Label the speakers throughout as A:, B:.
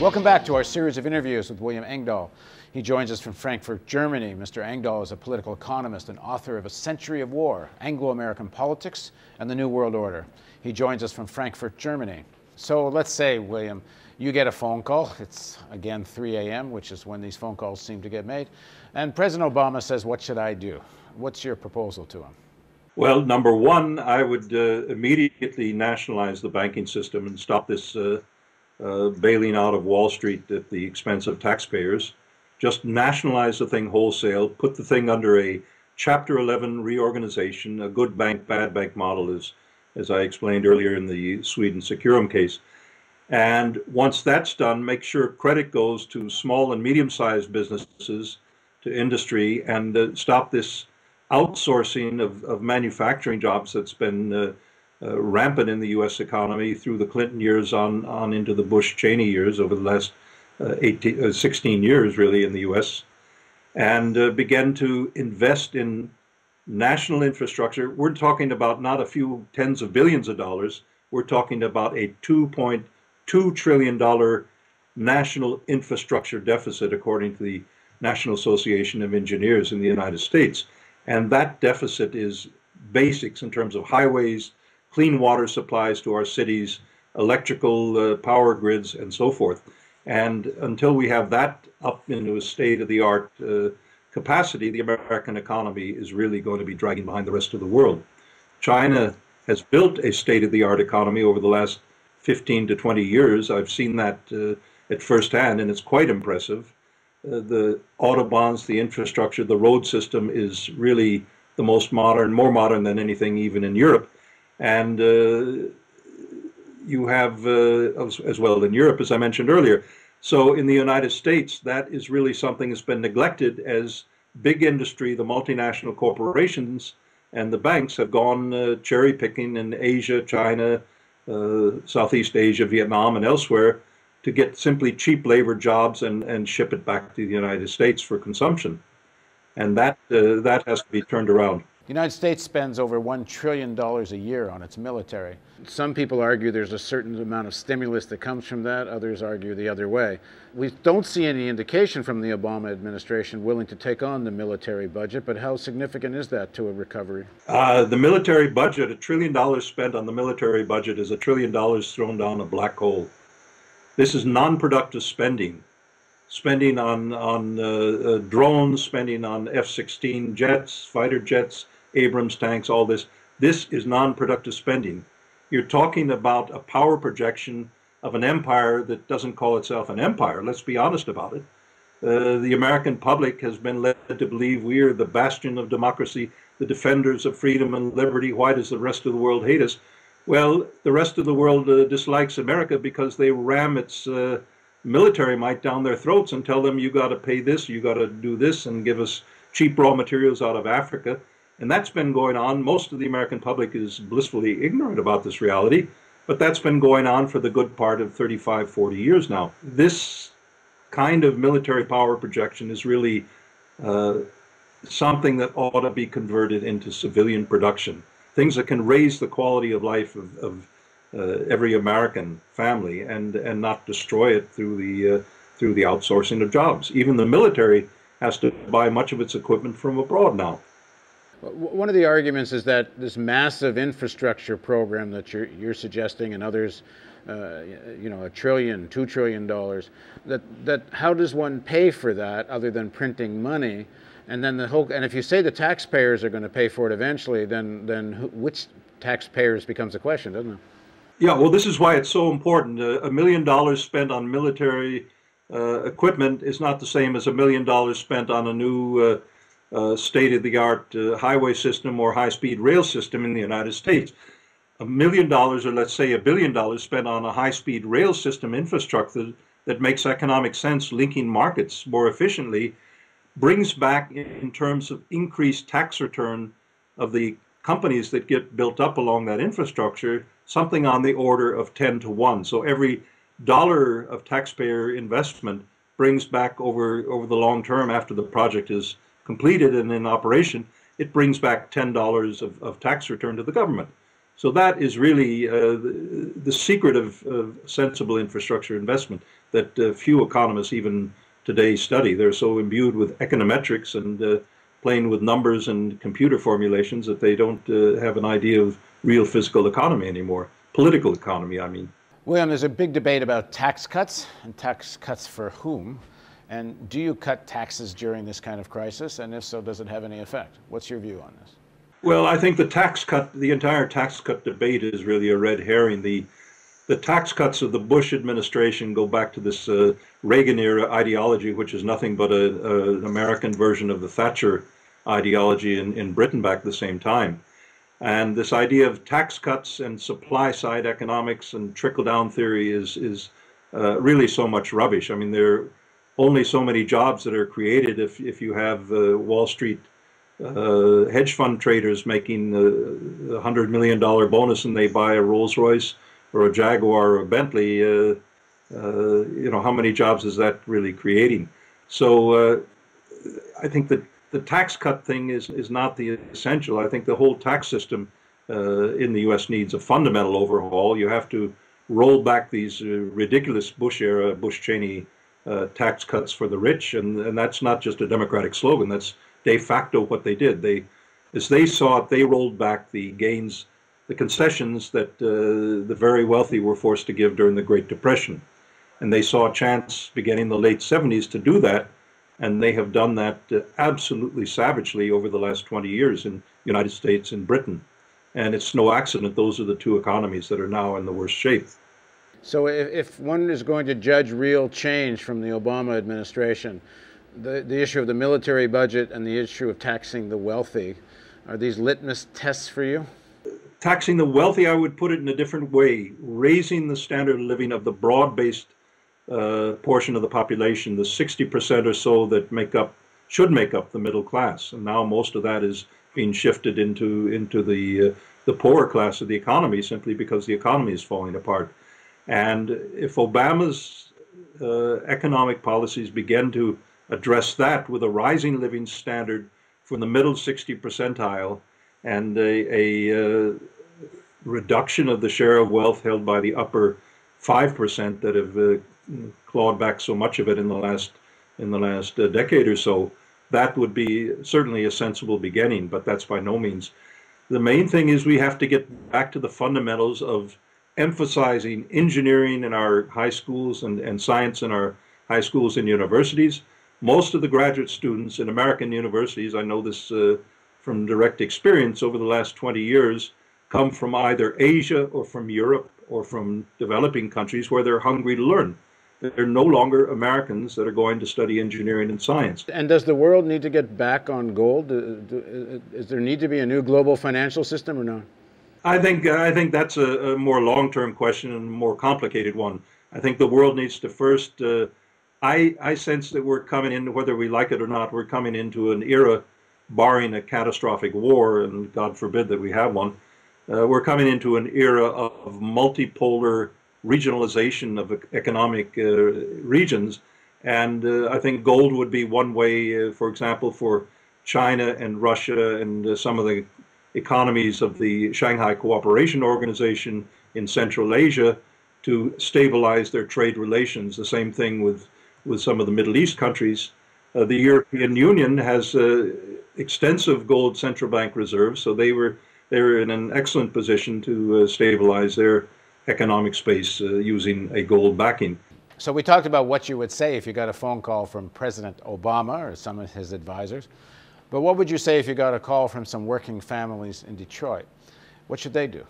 A: Welcome back to our series of interviews with William Engdahl. He joins us from Frankfurt, Germany. Mr. Engdahl is a political economist and author of A Century of War, Anglo-American Politics and the New World Order. He joins us from Frankfurt, Germany. So let's say, William, you get a phone call. It's, again, 3 a.m., which is when these phone calls seem to get made. And President Obama says, what should I do? What's your proposal to him?
B: Well, number one, I would immediately nationalize the banking system and stop this bailing out of Wall Street at the expense of taxpayers. Just nationalize the thing wholesale, put the thing under a Chapter 11 reorganization, a good bank, bad bank model, as I explained earlier in the Sweden Securum case. And once that's done, make sure credit goes to small and medium-sized businesses, to industry, and stop this outsourcing of manufacturing jobs that's been rampant in the U.S. economy through the Clinton years on into the Bush-Cheney years over the last 16 years, really, in the U.S., and began to invest in national infrastructure. We're talking about not a few tens of billions of dollars. We're talking about a $2.2 trillion national infrastructure deficit, according to the National Association of Engineers in the United States. And that deficit is basics in terms of highways, clean water supplies to our cities, electrical power grids, and so forth. And until we have that up into a state-of-the-art capacity, the American economy is really going to be dragging behind the rest of the world. China has built a state-of-the-art economy over the last 15 to 20 years. I've seen that at first hand, and it's quite impressive. The autobahns, the infrastructure, the road system is really the most modern, more modern than anything even in Europe. And you have, as well in Europe, as I mentioned earlier. So in the United States, that is really something that's been neglected, as big industry, the multinational corporations and the banks have gone cherry picking in Asia, China, Southeast Asia, Vietnam, and elsewhere to get simply cheap labor jobs and ship it back to the United States for consumption. And that has to be turned around.
A: The United States spends over $1 trillion a year on its military. Some people argue there's a certain amount of stimulus that comes from that. Others argue the other way. We don't see any indication from the Obama administration willing to take on the military budget, but how significant is that to a recovery?
B: The military budget, $1 trillion spent on the military budget is $1 trillion thrown down a black hole. This is non-productive spending. Spending on drones, spending on F-16 jets, fighter jets, Abrams tanks, all this. This is non-productive spending. You're talking about a power projection of an empire that doesn't call itself an empire. Let's be honest about it. The American public has been led to believe we are the bastion of democracy, the defenders of freedom and liberty. Why does the rest of the world hate us? Well, the rest of the world dislikes America because they ram its military might down their throats and tell them, you got to pay this, you got to do this, and give us cheap raw materials out of Africa. And that's been going on. Most of the American public is blissfully ignorant about this reality, but that's been going on for the good part of 35, 40 years now. This kind of military power projection is really something that ought to be converted into civilian production. Things that can raise the quality of life of every American family and not destroy it through the outsourcing of jobs. Even the military has to buy much of its equipment from abroad now.
A: One of the arguments is that this massive infrastructure program that you're suggesting, and others, $1 trillion, $2 trillion, that how does one pay for that other than printing money? And then and if you say the taxpayers are going to pay for it eventually, then which taxpayers becomes a question, doesn't it?
B: Yeah, well, this is why it's so important. $1 million spent on military equipment is not the same as $1 million spent on a new state-of-the-art highway system or high-speed rail system in the United States. $1 million, or let's say $1 billion, spent on a high-speed rail system infrastructure that makes economic sense, linking markets more efficiently, brings back, in terms of increased tax return of the companies that get built up along that infrastructure, something on the order of 10 to 1. So every dollar of taxpayer investment brings back over the long term, after the project is completed and in operation, it brings back $10 of tax return to the government. So that is really the secret of sensible infrastructure investment that few economists even today study. They're so imbued with econometrics and playing with numbers and computer formulations that they don't have an idea of real physical economy anymore. Political economy, I mean.
A: William, there's a big debate about tax cuts, and tax cuts for whom? And do you cut taxes during this kind of crisis? And if so, does it have any effect? What's your view on this?
B: Well, I think the entire tax cut debate is really a red herring. The tax cuts of the Bush administration go back to this Reagan era ideology, which is nothing but an American version of the Thatcher ideology in Britain back at the same time. And this idea of tax cuts and supply side economics and trickle down theory is really so much rubbish. I mean, there are only so many jobs that are created if you have Wall Street hedge fund traders making a $100 million bonus and they buy a Rolls Royce or a Jaguar or a Bentley. You know, how many jobs is that really creating? So I think that the tax cut thing is not the essential. I think the whole tax system in the U.S. needs a fundamental overhaul. You have to roll back these ridiculous Bush-era, Bush-Cheney tax cuts for the rich, and that's not just a Democratic slogan. That's de facto what they did. As they saw it, they rolled back the gains, the concessions that the very wealthy were forced to give during the Great Depression. And they saw a chance beginning in the late 70s to do that, and they have done that absolutely savagely over the last 20 years in the United States and Britain. And it's no accident those are the two economies that are now in the worst shape.
A: So if one is going to judge real change from the Obama administration, the issue of the military budget and the issue of taxing the wealthy, are these litmus tests for you?
B: Taxing the wealthy, I would put it in a different way. Raising the standard of living of the broad-based portion of the population, the 60% or so that should make up the middle class. And now most of that is being shifted into the poorer class of the economy simply because the economy is falling apart. And if Obama's economic policies begin to address that with a rising living standard from the middle 60 percentile and a reduction of the share of wealth held by the upper 5% that have clawed back so much of it in the last decade or so, that would be certainly a sensible beginning, but that's by no means. The main thing is we have to get back to the fundamentals of emphasizing engineering in our high schools and science in our high schools and universities. Most of the graduate students in American universities, I know this from direct experience over the last 20 years, come from either Asia or from Europe or from developing countries where they're hungry to learn. They're no longer Americans that are going to study engineering and science.
A: And does the world need to get back on gold? Does there need to be a new global financial system or not?
B: I think that's a more long-term question and a more complicated one. I think the world needs to first, I sense that we're coming in, whether we like it or not, we're coming into an era, barring a catastrophic war, and God forbid that we have one, we're coming into an era of multipolar regionalization of economic regions. And I think gold would be one way, for example, for China and Russia and some of the economies of the Shanghai Cooperation Organization in Central Asia to stabilize their trade relations. The same thing with some of the Middle East countries. The European Union has extensive gold central bank reserves, so they're in an excellent position to stabilize their economic space using a gold backing.
A: So we talked about what you would say if you got a phone call from President Obama or some of his advisors. But what would you say if you got a call from some working families in Detroit? What should they do?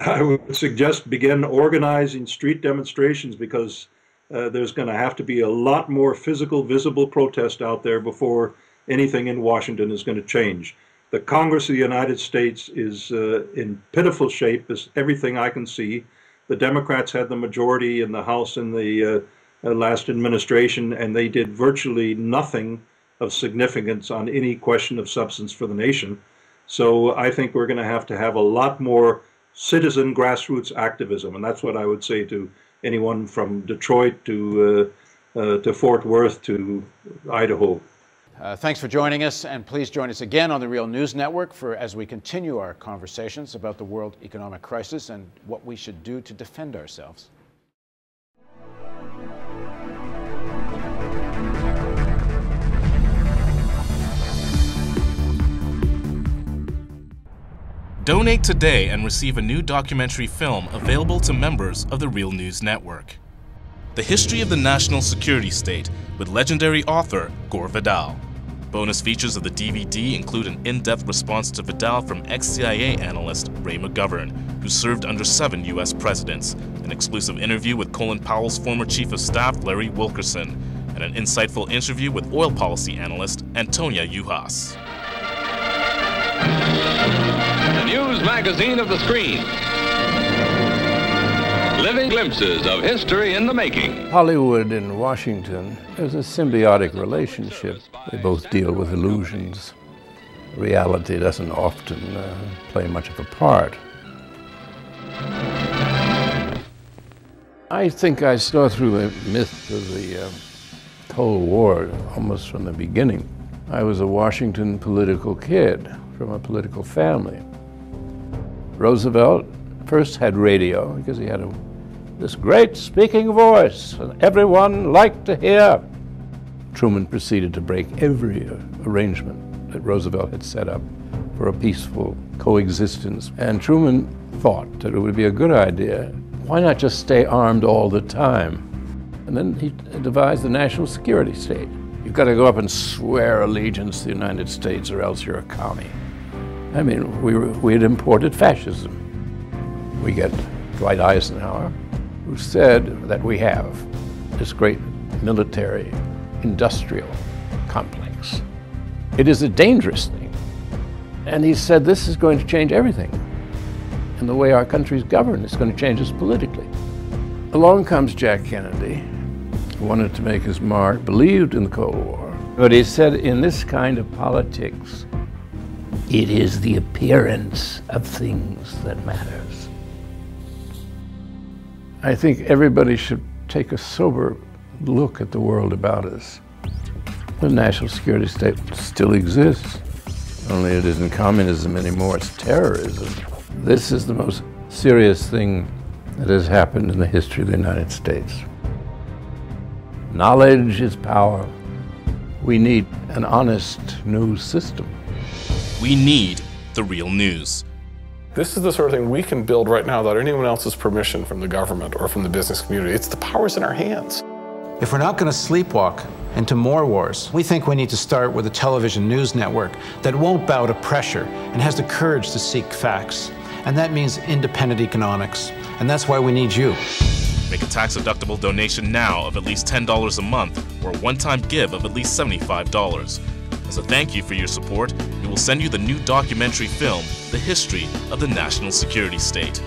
B: I would suggest begin organizing street demonstrations because there's going to have to be a lot more physical, visible protest out there before anything in Washington is going to change. The Congress of the United States is in pitiful shape, as everything I can see. The Democrats had the majority in the House in the last administration, and they did virtually nothing of significance on any question of substance for the nation. So I think we're going to have a lot more citizen grassroots activism, and that's what I would say to anyone from Detroit to Fort Worth to Idaho.
A: Thanks for joining us, and please join us again on the Real News Network as we continue our conversations about the world economic crisis and what we should do to defend ourselves.
C: Donate today and receive a new documentary film available to members of the Real News Network. The History of the National Security State with legendary author Gore Vidal. Bonus features of the DVD include an in-depth response to Vidal from ex-CIA analyst Ray McGovern, who served under 7 U.S. presidents, an exclusive interview with Colin Powell's former Chief of Staff Larry Wilkerson, and an insightful interview with oil policy analyst Antonia Juhas.
D: The news magazine of the screen. Living glimpses of history in the making.
E: Hollywood and Washington, there's a symbiotic relationship. They both deal with illusions. Reality doesn't often play much of a part. I think I saw through the myth of the Cold War almost from the beginning. I was a Washington political kid from a political family. Roosevelt first had radio because he had this great speaking voice and everyone liked to hear. Truman proceeded to break every arrangement that Roosevelt had set up for a peaceful coexistence. And Truman thought that it would be a good idea. Why not just stay armed all the time? And then he devised the national security state. You've got to go up and swear allegiance to the United States or else you're a commie. I mean, we had imported fascism. We get Dwight Eisenhower, who said that we have this great military industrial complex. It is a dangerous thing. And he said this is going to change everything. And the way our country's governed is going to change us politically. Along comes Jack Kennedy, who wanted to make his mark, believed in the Cold War. But he said in this kind of politics, it is the appearance of things that matters. I think everybody should take a sober look at the world about us. The national security state still exists, only it isn't communism anymore, it's terrorism. This is the most serious thing that has happened in the history of the United States. Knowledge is power. We need an honest news system.
C: We need the Real News.
F: This is the sort of thing we can build right now without anyone else's permission from the government or from the business community. It's the power's in our hands.
A: If we're not going to sleepwalk into more wars, we think we need to start with a television news network that won't bow to pressure and has the courage to seek facts. And that means independent economics. And that's why we need you.
C: Make a tax-deductible donation now of at least $10 a month or a one-time give of at least $75. As a thank you for your support, we will send you the new documentary film, The History of the National Security State.